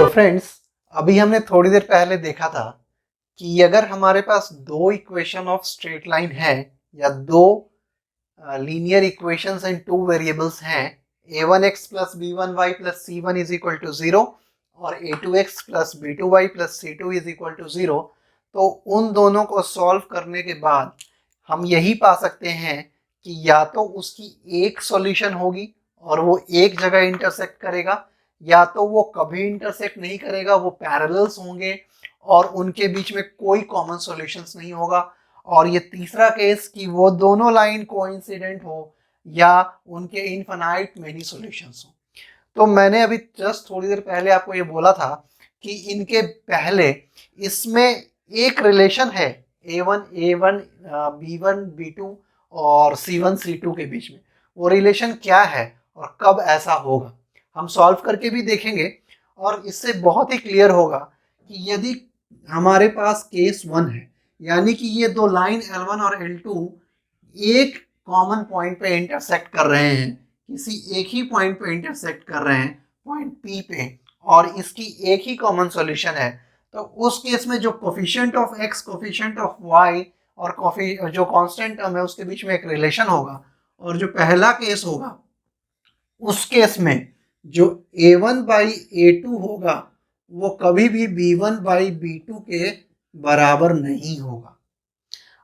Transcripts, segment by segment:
Friends, अभी हमने थोड़ी देर पहले देखा था कि अगर हमारे पास दो इक्वेशन ऑफ स्ट्रेट लाइन है या दो linear equations and two variables हैं, a1x plus b1y plus c1 is equal to 0 और a2x plus b2y plus c2 is equal to 0, तो उन दोनों को सॉल्व करने के बाद हम यही पा सकते हैं कि या तो उसकी एक सॉल्यूशन होगी और वो एक जगह इंटरसेक्ट करेगा, या तो वो कभी इंटरसेक्ट नहीं करेगा, वो पैरेलल्स होंगे और उनके बीच में कोई कॉमन सॉल्यूशंस नहीं होगा। और ये तीसरा केस कि वो दोनों लाइन कोइंसिडेंट हो या उनके इनफाइनाइट मेनी सॉल्यूशंस हो। तो मैंने अभी जस्ट थोड़ी देर पहले आपको ये बोला था कि इनके पहले इसमें एक रिलेशन है a1 b1 b2 और c1 c2 के बीच में। वो रिलेशन क्या है और कब ऐसा होगा हम सॉल्व करके भी देखेंगे, और इससे बहुत ही क्लियर होगा कि यदि हमारे पास केस 1 है, यानी कि ये दो लाइन L1 और L2 एक कॉमन पॉइंट पे इंटरसेक्ट कर रहे हैं, किसी एक ही पॉइंट पे इंटरसेक्ट कर रहे हैं, पॉइंट P पे, और इसकी एक ही कॉमन सॉल्यूशन है, तो उस केस में जो coefficient of x, coefficient of y और जो कांस्टेंट टर्म है उसके बीच में एक रिलेशन होगा। और जो पहला केस होगा उस केस में जो a1 बाई a2 होगा वो कभी भी b1 बाई b2 के बराबर नहीं होगा।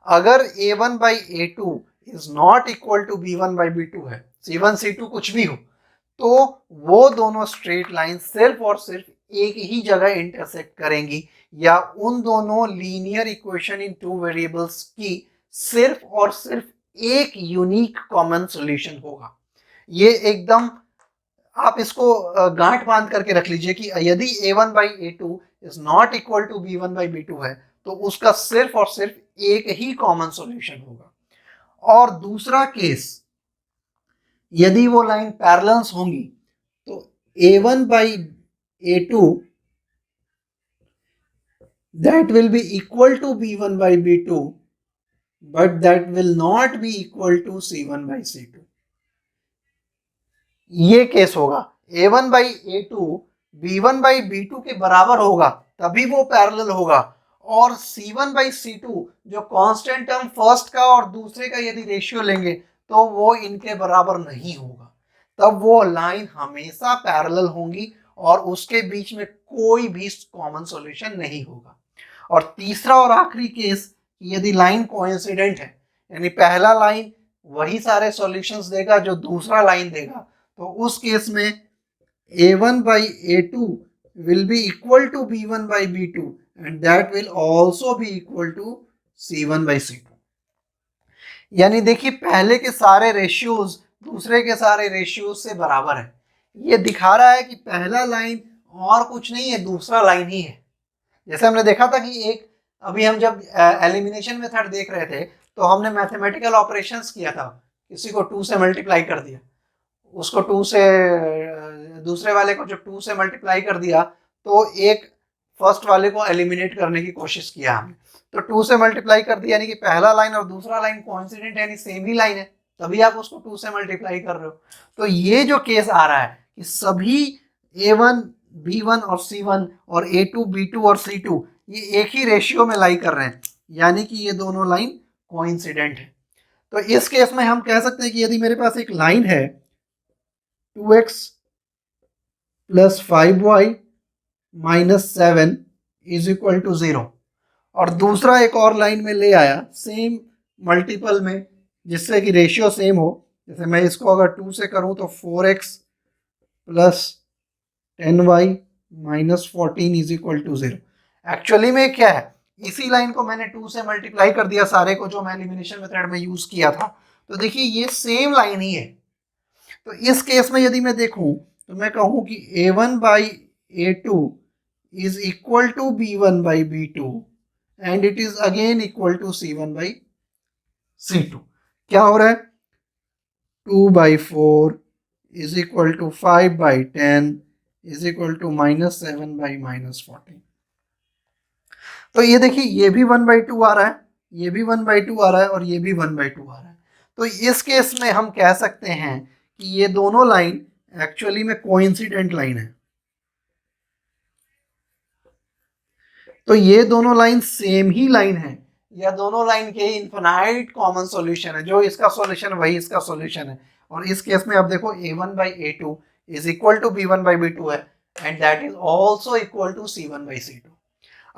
अगर a1 by a2 is not equal to b1 by b2 है, c1 c2 कुछ भी हो, तो वो दोनों स्ट्रेट लाइन सिर्फ और सिर्फ एक ही जगह इंटरसेक्ट करेंगी, या उन दोनों लीनियर इक्वेशन इन टू वेरिएबल्स की सिर्फ और सिर्फ एक यूनिक कॉमन सॉल्यूशन होगा। ये एकदम आप इसको गांठ बांध करके रख लीजिए कि यदि a1 by a2 is not equal to b1 by b2 है तो उसका सिर्फ और सिर्फ एक ही कॉमन सॉल्यूशन होगा। और दूसरा केस, यदि वो लाइन पैरेलल्स होंगी तो a1 by a2 that will be equal to b1 by b2 but that will not be equal to c1 by c2। ये केस होगा a1 by a2 b1 by b2 के बराबर होगा तभी वो पैरेलल होगा, और c1 बाई c2 जो कांस्टेंट टर्म फर्स्ट का और दूसरे का यदि रेशियो लेंगे तो वो इनके बराबर नहीं होगा, तब वो लाइन हमेशा पैरेलल होंगी और उसके बीच में कोई भी कॉमन सॉल्यूशन नहीं होगा। और तीसरा और आखिरी केस, यदि लाइन कोइंसिडेंट है, यानी पहला लाइन वही सारे सॉल्यूशंस देगा जो दूसरा लाइन देगा, तो उस केस में a1 by a2 will be equal to b1 by b2 and that will also be equal to c1 by c2। यानी देखिए पहले के सारे रेशियोज दूसरे के सारे रेशियोज से बराबर है। ये दिखा रहा है कि पहला लाइन और कुछ नहीं है, दूसरा लाइन ही है। जैसे हमने देखा था कि एक अभी हम जब एलिमिनेशन मेथड देख रहे थे तो हमने मैथमेटिकल ऑपरेशंस किया था, किसी को 2 से मल्टीप्लाई कर दिया, उसको 2 से दूसरे वाले को जब 2 से मल्टीप्लाई कर दिया तो एक फर्स्ट वाले को एलिमिनेट करने की कोशिश किया हमने, तो 2 से मल्टीप्लाई कर दिया, यानी कि पहला लाइन और दूसरा लाइन कोइंसिडेंट है, यानी सेम ही लाइन है, तभी आप उसको 2 से मल्टीप्लाई कर रहे हो। तो ये जो केस आ रहा है कि सभी a1 b1 और c1 और a2 b2 और c2 ये एक ही रेशियो में लाई कर रहे हैं, यानी कि ये दोनों लाइन कोइंसिडेंट है। तो इस केस में हम कह सकते हैं कि यदि मेरे पास एक लाइन है 2x plus 5y minus 7 is equal to 0, और दूसरा एक और लाइन में ले आया सेम मल्टीपल में जिससे कि रेशियो सेम हो, जैसे मैं इसको अगर 2 से करूं तो 4x plus 10y minus 14 is equal to 0। Actually में क्या है, इसी लाइन को मैंने 2 से मल्टीप्लाई कर दिया सारे को जो मैं एलिमिनेशन मेथड में यूज किया था, तो देखिए ये सेम लाइन ही है। तो इस केस में यदि मैं देखूं तो मैं कहूं कि a1 by a2 is equal to b1 by b2 and it is again equal to c1 by c2। क्या हो रहा है, 2 by 4 is equal to 5 by 10 is equal to minus 7 by minus 14। तो ये देखिए ये भी 1 by 2 आ रहा है, ये भी 1 by 2 आ रहा है और ये भी 1 by 2 आ रहा है। तो इस केस में हम कह सकते हैं कि ये दोनों लाइन एक्चुअली में कोइंसिडेंट लाइन है। तो ये दोनों लाइन सेम ही लाइन है, या दोनों लाइन के इनफाइनाइट कॉमन सॉल्यूशन है, जो इसका सॉल्यूशन वही इसका सॉल्यूशन है। और इस केस में आप देखो a1/a2 is equal to b1/b2 है, and that is also equal to c1/c2।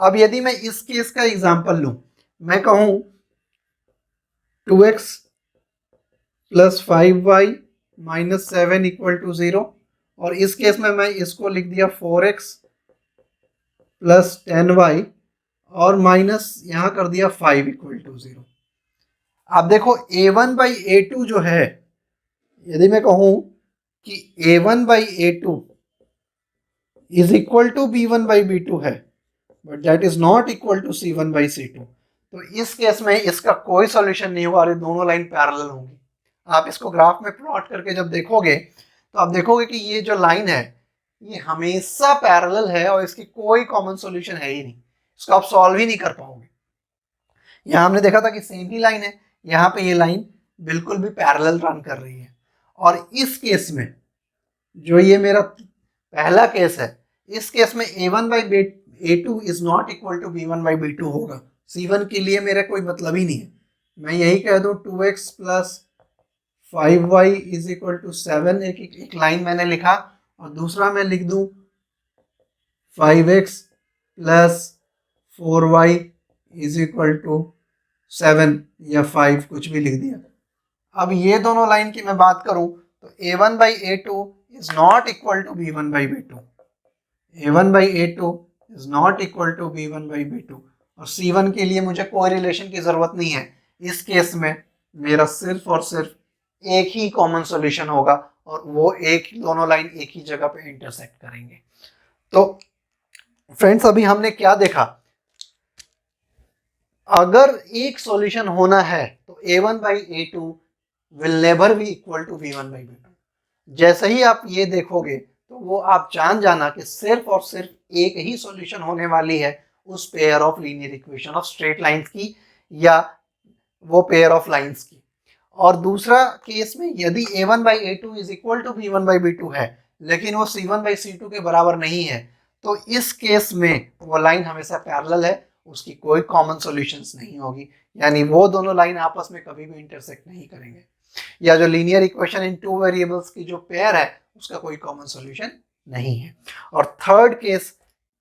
अब यदि मैं इस केस का एग्जांपल लूं, मैं कहूं 2x plus 5y minus 7 equal to 0, और इस केस में मैं इसको लिख दिया 4x प्लस 10y और माइनस यहां कर दिया 5 इक्वल टू 0। अब देखो a1/a2 जो है, यदि मैं कहूं कि a1/a2 is equal to b1/b2 है, but that is not equal to c1/c2, तो इस केस में इसका कोई सॉल्यूशन नहीं होगा और ये दोनों लाइन पैरेलल होंगी। आप इसको ग्राफ में प्लॉट करके जब देखोगे तो आप देखोगे कि ये जो लाइन है ये हमेशा पैरेलल है और इसकी कोई कॉमन सॉल्यूशन है ही नहीं, इसको आप सॉल्व ही नहीं कर पाओगे। यहाँ हमने देखा था कि सेम ही लाइन है, यहाँ पे ये लाइन बिल्कुल भी पैरेलल रन कर रही है। और इस केस में जो ये मेरा पहला केस है, इस केस में a1/a2 is not equal to b1/b2 होगा। c1 के लिए मेरा कोई मतलब ही नहीं है, मैं यही कह दूं 2x plus 5y is equal to 7, एक लाइन मैंने लिखा, और दूसरा मैं लिख दूं 5x plus 4y is equal to 7 या 5, कुछ भी लिख दिया। अब ये दोनों लाइन की मैं बात करूं तो a1/a2 is not equal to b1/b2, a1/a2 is not equal to b1/b2, और c1 के लिए मुझे कोई रिलेशन की जरूरत नहीं है। इस केस में मेरा सिर्फ और सिर्फ एक ही कॉमन सॉल्यूशन होगा और वो एक दोनों लाइन एक ही जगह पे इंटरसेक्ट करेंगे। तो फ्रेंड्स अभी हमने क्या देखा, अगर एक सॉल्यूशन होना है तो a1/a2 will never be equal to b1/b2। जैसे ही आप ये देखोगे तो वो आप जान जाना कि सिर्फ और सिर्फ एक ही सॉल्यूशन होने वाली है उस pair of linear equation of straight lines की, या वो पेयर ऑफ लाइंस की। और दूसरा केस में यदि a1/a2 is equal to b1/b2 है लेकिन वो c1/c2 के बराबर नहीं है, तो इस केस में वो लाइन हमेशा पैरेलल है, उसकी कोई कॉमन सॉल्यूशंस नहीं होगी, यानी वो दोनों लाइन आपस में कभी भी इंटरसेक्ट नहीं करेंगे, या जो लीनियर इक्वेशन इन टू वेरिएबल्स की जो पेयर है उसका कोई कॉमन सॉल्यूशन नहीं है। और थर्ड केस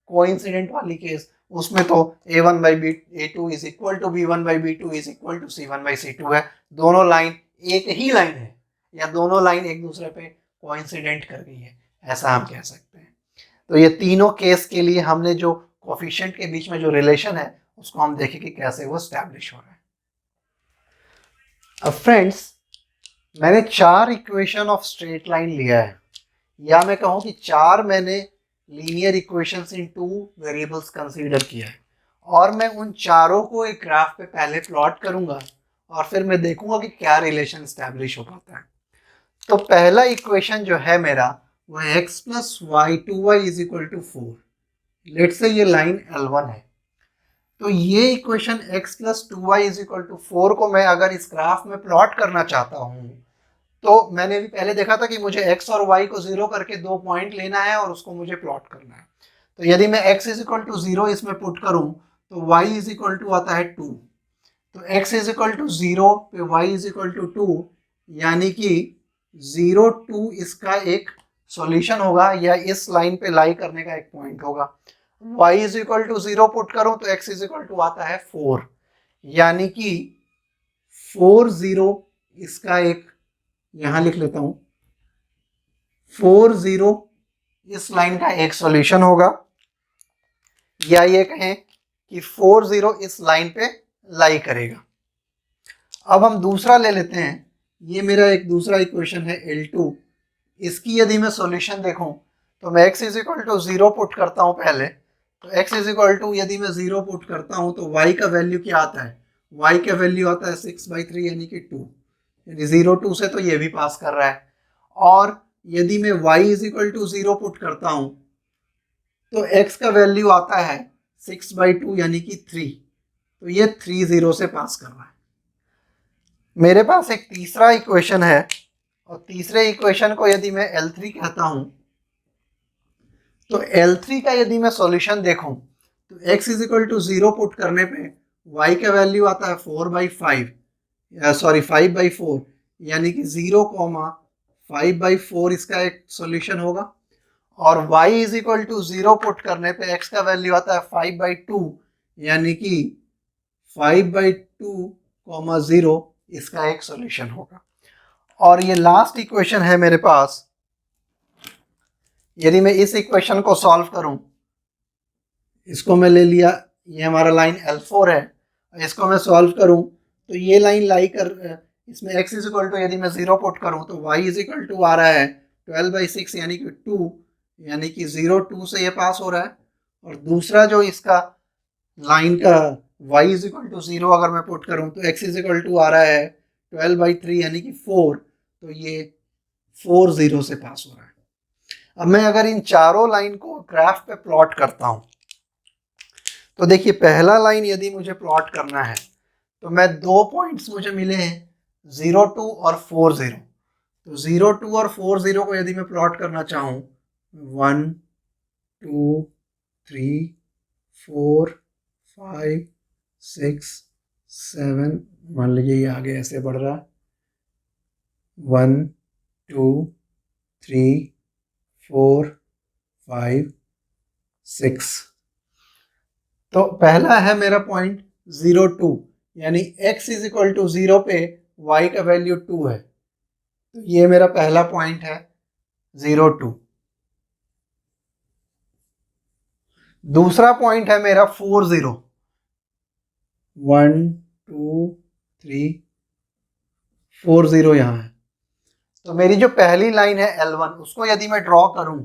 कोइंसिडेंट वाली केस, उसमें तो a1/a2 is equal to b1/b2 is equal to c1/c2 है, दोनों लाइन एक ही लाइन है, या दोनों लाइन एक दूसरे पे कोइंसिडेंट कर गई है, ऐसा हम कह सकते हैं। तो ये तीनों केस के लिए हमने जो कोफिशिएंट के बीच में जो रिलेशन है उसको हम देखें कि कैसे वो एस्टैब्लिश हो रहा है। अब फ्रेंड्स मैंने 4 इक्वेशन ऑफ स्ट्रेट लाइन लिया है, या मैं कहूँ कि 4 मैंने लीनियर इक्वेशंस इन टू वेरिएबल्स कंसीडर किया है, और मैं उन चारों को एक ग्राफ पे पहले प्लॉट करूंगा और फिर मैं देखूंगा कि क्या रिलेशन एस्टैब्लिश हो पाता है। तो पहला इक्वेशन जो है मेरा वो x plus y 2y is equal to 4। Let's say ये लाइन L1 है, तो ये equation x plus 2y is equal to 4 को मैं अगर इस ग्राफ में प्लॉट करना चाहता हूँ, तो मैंने भी पहले देखा था कि मुझे x और y को 0 करके 2 पॉइंट लेना है और उसको मुझे प्लॉट करना है। तो यदि मैं x इज इक्वल टू 0 इसमें पुट करूं तो y इज इक्वल टू आता है 2, तो x इज इक्वल टू 0 पे y इज इक्वल टू 2, यानी कि 0 2 इसका एक सॉल्यूशन होगा, या इस लाइन पे लाई करने का एक पॉइंट होगा। y is equal to 0 put करूं तो x इज इक्वल टू आता है 4, यानी कि 4 0 इसका एक, यहां लिख लेता हूं 4 0 इस लाइन का एक सॉल्यूशन होगा, या ये कहें कि 4 0 इस लाइन पे लाई करेगा। अब हम दूसरा ले लेते हैं, ये मेरा एक दूसरा इक्वेशन है L2, इसकी यदि मैं सॉल्यूशन देखूं तो मैं x is equal to 0 put करता हूं पहले, तो x इज इक्वल टू यदि मैं 0 पुट करता हूं तो y का वैल्यू क्या आता है, y का वैल्यू आता है 6/3 यानी कि 2, यानी 0 2 से तो ये भी पास कर रहा है। और यदि मैं y is equal to 0 put करता हूं तो x का वैल्यू आता है 6/2 यानी कि 3, तो ये 3 0 से पास कर रहा है। मेरे पास एक तीसरा इक्वेशन है, और तीसरे इक्वेशन को यदि मैं L3 कहता हूं तो L3 का यदि मैं सॉल्यूशन देखूं तो x is equal to 0 put करने पे y का वैल्यू आता है 4/5, सॉरी 5/4, यानी कि 0,5/4 इसका एक सॉल्यूशन होगा। और y is equal to 0 put करने पे x का वैल्यू आता है 5/2, यानी कि 5/2, 0 इसका एक सॉल्यूशन होगा। और ये लास्ट इक्वेशन है मेरे पास। यदि मैं इस इक्वेशन को सॉल्व करूं, इसको मैं ले लिया, ये हमारा लाइन L4 है, इसको मैं सॉल्व करूं तो ये लाइन लाई कर इसमें x इज इक्वल टू, यदि मैं 0 पुट करूं तो y इज इक्वल टू आ रहा है 12/6 यानी कि 2, यानी कि 0 2 से ये पास हो रहा है। और दूसरा जो इसका लाइन का y इज इक्वल टू 0 अगर मैं पुट करूं तो x इज इक्वल टू आ रहा है 12/3 यानी कि 4, तो ये 4 0 से पास हो रहा है। अब मैं अगर इन चारों लाइन को ग्राफ पे प्लॉट करता हूं तो देखिए, पहला लाइन यदि मुझे प्लॉट करना है तो मैं 2 पॉइंट्स मुझे मिले हैं 0 2 और 4 0। तो 0 2 और 4 0 को यदि मैं प्लॉट करना चाहूँ 1 2 3 4 5 6 7, मान लीजिए ये आगे ऐसे बढ़ रहा है 1 2 3 4 5 6। तो पहला है मेरा पॉइंट 0 2, यानी x इज इक्वल टू 0 पे y का वैल्यू 2 है, तो ये मेरा पहला पॉइंट है 0 2। दूसरा पॉइंट है मेरा 4 0, 1 2 3 4 0 यहाँ है। तो मेरी जो पहली लाइन है L1 उसको यदि मैं ड्रॉ करूं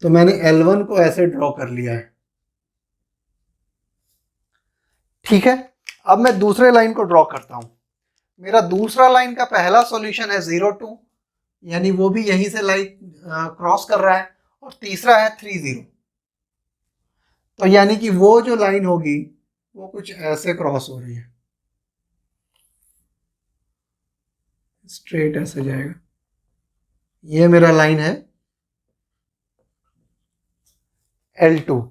तो मैंने L1 को ऐसे ड्रॉ कर लिया है, ठीक है। अब मैं दूसरे लाइन को ड्रॉ करता हूं। मेरा दूसरा लाइन का पहला सॉल्यूशन है 0 2, यानी वो भी यहीं से लाइन क्रॉस कर रहा है, और तीसरा है 3 0। तो यानी कि वो जो लाइन होगी वो कुछ ऐसे क्रॉस हो रही है, स्ट्रेट ऐसे जाएगा। ये मेरा लाइन है L2।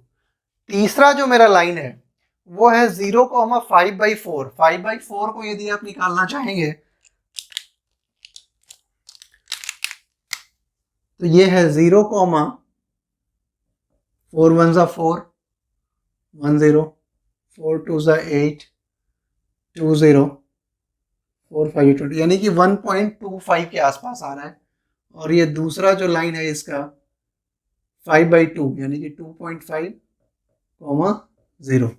तीसरा जो मेरा लाइन है वो है 0,5/4। 5/4 को यदि आप निकालना चाहेंगे तो ये है 0,4 1 4 1 0 4 2 8 2 0 4 5 20, यानी कि 1.25 के आसपास आ रहा है। और ये दूसरा जो लाइन है इसका 5/2 यानी कि 2.5, 0।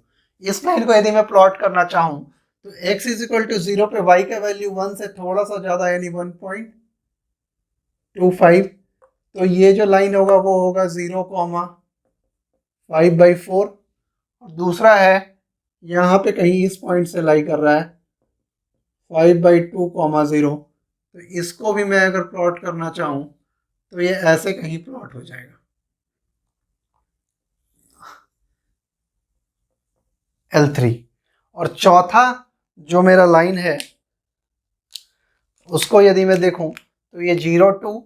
इस लाइन को यदि मैं प्लॉट करना चाहूं तो x इज इक्वल टू 0 पे y का वैल्यू 1 से थोड़ा सा ज्यादा यानी 1.25, तो ये जो लाइन होगा वो होगा 0,5/4। और दूसरा है यहाँ पे कहीं इस पॉइंट से लाई कर रहा है 5/2, 0। तो इसको भी मैं अगर प्लॉट करना चाहूं तो ये ऐसे कहीं प्लॉट हो जाएगा L3। और चौथा जो मेरा लाइन है उसको यदि मैं देखूं तो ये 0 2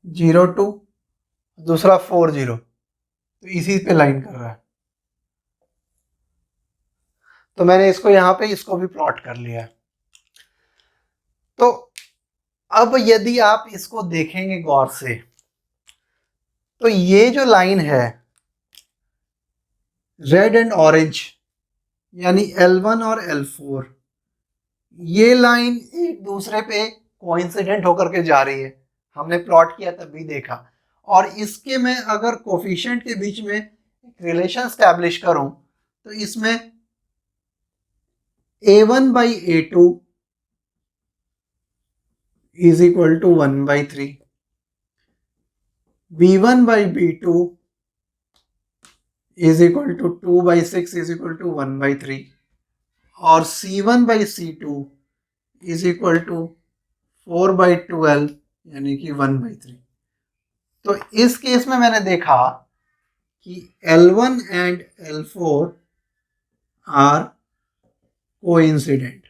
0 2, दूसरा 4 0, तो इसी पे लाइन कर रहा है। तो मैंने इसको यहाँ पे इसको भी प्लॉट कर लिया है। तो अब यदि आप इसको देखेंगे गौर से तो ये जो लाइन है रेड एंड ऑरेंज यानी L1 और L4, ये लाइन एक दूसरे पे कोइंसिडेंट होकर के जा रही है। हमने प्लॉट किया तब भी देखा। और इसके मैं अगर कोफिशिएंट के बीच में रिलेशन स्टैब्लिश करूं तो इसमें A1/A2 is equal to 1/3, B1/B2 is equal to 2/6 is equal to 1/3, और C1/C2 इज इक्वल टू 4/12 यानी कि 1/3। तो इस केस में मैंने देखा कि L1 and L4 are coincident.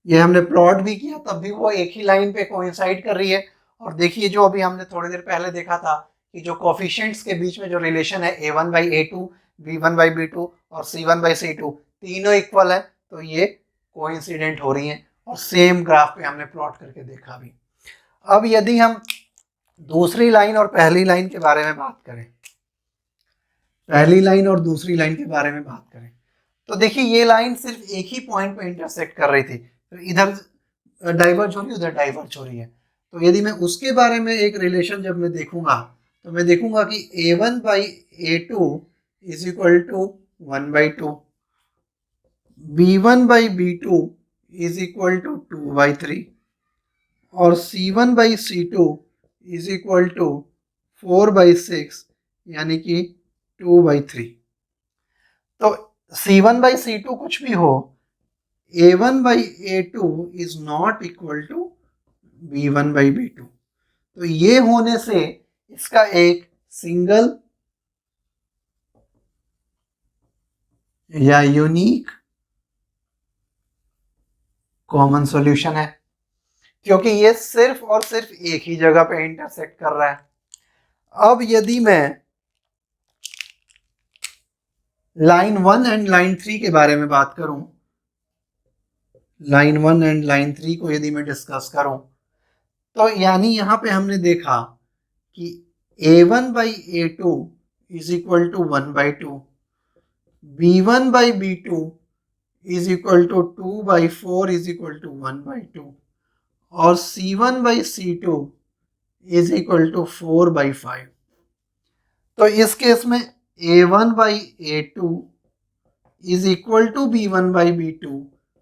ये हमने प्लॉट भी किया तब भी वो एक ही लाइन पे कोइंसाइड कर रही है। और देखिए जो अभी हमने थोड़ी देर पहले देखा था कि जो कोफिशिएंट्स के बीच में जो रिलेशन है A1/A2, B1/B2 और C1/C2 तीनों इक्वल है, तो ये कोइंसिडेंट हो रही हैं और सेम ग्राफ पे हमने प्लॉट करके देखा भी। अब यदि हम दूसरी लाइन और पहली लाइन के बारे में बात करें, पहली लाइन और दूसरी लाइन के बारे में बात करें, तो देखिए ये लाइन सिर्फ एक ही पॉइंट पे इंटरसेक्ट कर रही थी, इधर डाइवर्ज हो रही है, उधर डाइवर्ज हो रही है। तो यदि मैं उसके बारे में एक रिलेशन जब मैं देखूंगा तो मैं देखूंगा कि A1/A2 is equal to 1/2, B1/B2 is equal to 2/3 और C1/C2 इज इक्वल टू 4/6 यानी कि 2/3। तो C1/C2 कुछ भी हो, A1/A2 is not equal to B1/B2। तो ये होने से इसका एक सिंगल या यूनिक कॉमन सॉल्यूशन है, क्योंकि ये सिर्फ और सिर्फ एक ही जगह पे इंटरसेक्ट कर रहा है। अब यदि मैं लाइन 1 एंड लाइन 3 के बारे में बात करूं, लाइन 1 एंड लाइन 3 को यदि मैं डिस्कस करूं, तो यानी यहां पे हमने देखा कि A1/A2 is equal to 1/2, B1/B2 is equal to 2/4 is equal to 1/2 और C1/C2 इज इक्वल टू 4/5। तो इस केस में A1/A2 is equal to B1/B2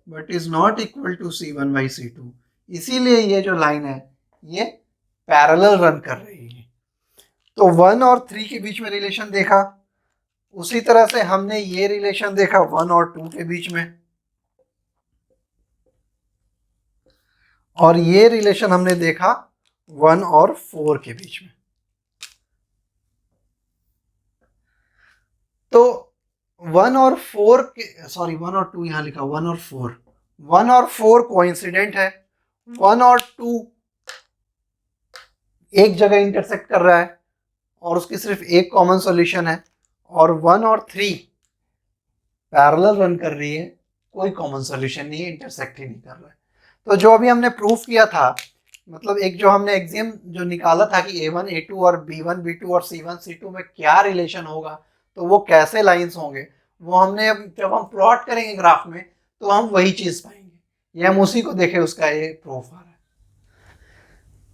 but is not equal to C1/C2। इसीलिए ये जो लाइन है ये पैरेलल रन कर रही है। तो 1 और 3 के बीच में रिलेशन देखा, उसी तरह से हमने ये रिलेशन देखा 1 और 2 के बीच में, और ये रिलेशन हमने देखा 1 और 4 के बीच में। तो 1 और 4 के, सॉरी 1 और 2 यहां लिखा, 1 और 4 कोइंसिडेंट है। 1 और 2 एक जगह इंटरसेक्ट कर रहा है और उसकी सिर्फ एक कॉमन सॉल्यूशन है, और 1 और 3 पैरेलल रन कर रही है, कोई कॉमन सॉल्यूशन नहीं है, इंटरसेक्ट ही नहीं कर रहा है। तो जो अभी हमने प्रूफ किया था, मतलब एक जो हमने एग्जाम जो निकाला था कि A1/A2 और B1/B2 और C1/C2 में क्या रिलेशन होगा, तो वो कैसे लाइंस होंगे, वो हमने अब जब हम प्लॉट करेंगे ग्राफ में तो हम वही चीज पाएंगे। ये हम उसी को देखें, उसका ये प्रूफ आ रहा है।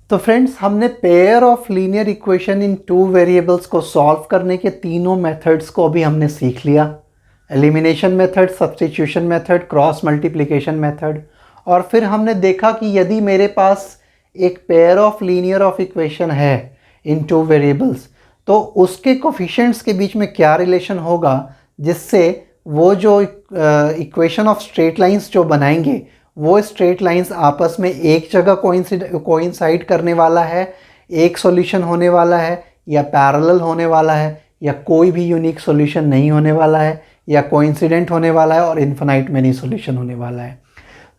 तो फ्रेंड्स, हमने pair of linear equation in 2 variables को सॉल्व करने के तीनों मेथड्स को अभी हमने सीख लिया। Elimination method, substitution method, cross multiplication method. और फिर हमने देखा कि यदि मेरे पास एक pair of linear of equation है इन 2 वेरिएबल्स, तो उसके कोफिशिएंट्स के बीच में क्या रिलेशन होगा, जिससे वो जो इक्वेशन ऑफ स्ट्रेट लाइंस जो बनाएंगे, वो स्ट्रेट लाइंस आपस में एक जगह कोइंसाइड करने वाला है, एक सॉल्यूशन होने वाला है, या पैरेलल होने वाला है, या कोई भी यूनिक सॉल्यूशन नहीं होने वाला है, या कोइंसिडेंट होने वाला है और इन्फिनाइट मैनी सॉल्यूशन होने वाला है।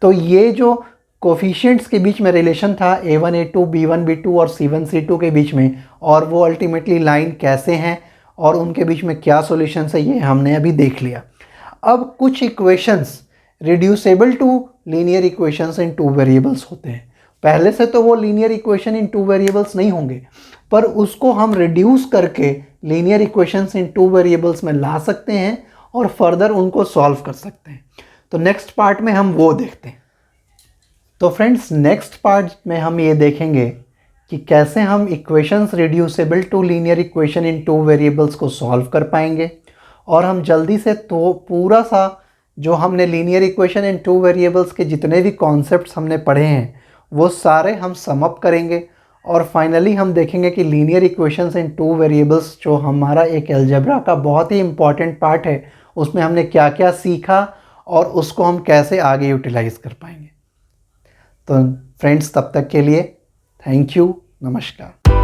तो ये जो कोफिशिएंट्स के बीच में रिलेशन था A1/A2, B1/B2 और C1/C2 के बीच में, और वो अल्टीमेटली लाइन कैसे हैं और उनके बीच में क्या सॉल्यूशंस है, ये हमने अभी देख लिया। अब कुछ equations reducible to linear equations in 2 variables होते हैं। पहले से तो वो लीनियर इक्वेशन इन 2 वेरिएबल्स नहीं होंगे, पर उसको हम रिड्यूस करके लीनियर इक्वेशंस इन 2 वेरिएबल्स में ला सकते हैं और फर्दर उनको सॉल्व कर सकते हैं। तो नेक्स्ट पार्ट में हम वो देखते हैं। तो फ्रेंड्स, नेक्स्ट पार्ट में हम ये देखेंगे कि कैसे हम equations reducible to linear equation in 2 variables को सॉल्व कर पाएंगे, और हम जल्दी से तो पूरा सा जो हमने लीनियर इक्वेशन इन 2 वेरिएबल्स के जितने भी कॉन्सेप्ट्स हमने पढ़े हैं वो सारे हम सम अप करेंगे, और फाइनली हम देखेंगे कि लीनियर इक्वेशंस इन 2 वेरिएबल्स जो हमारा एक अलजेब्रा का बहुत ही इम्पॉर्टेंट पार्ट है, उसमें हमने क्या क्या सीखा और उसको हम कैसे आगे यूटिलाइज कर पाएंगे। तो फ्रेंड्स, तब तक के लिए थैंक यू, नमस्कार।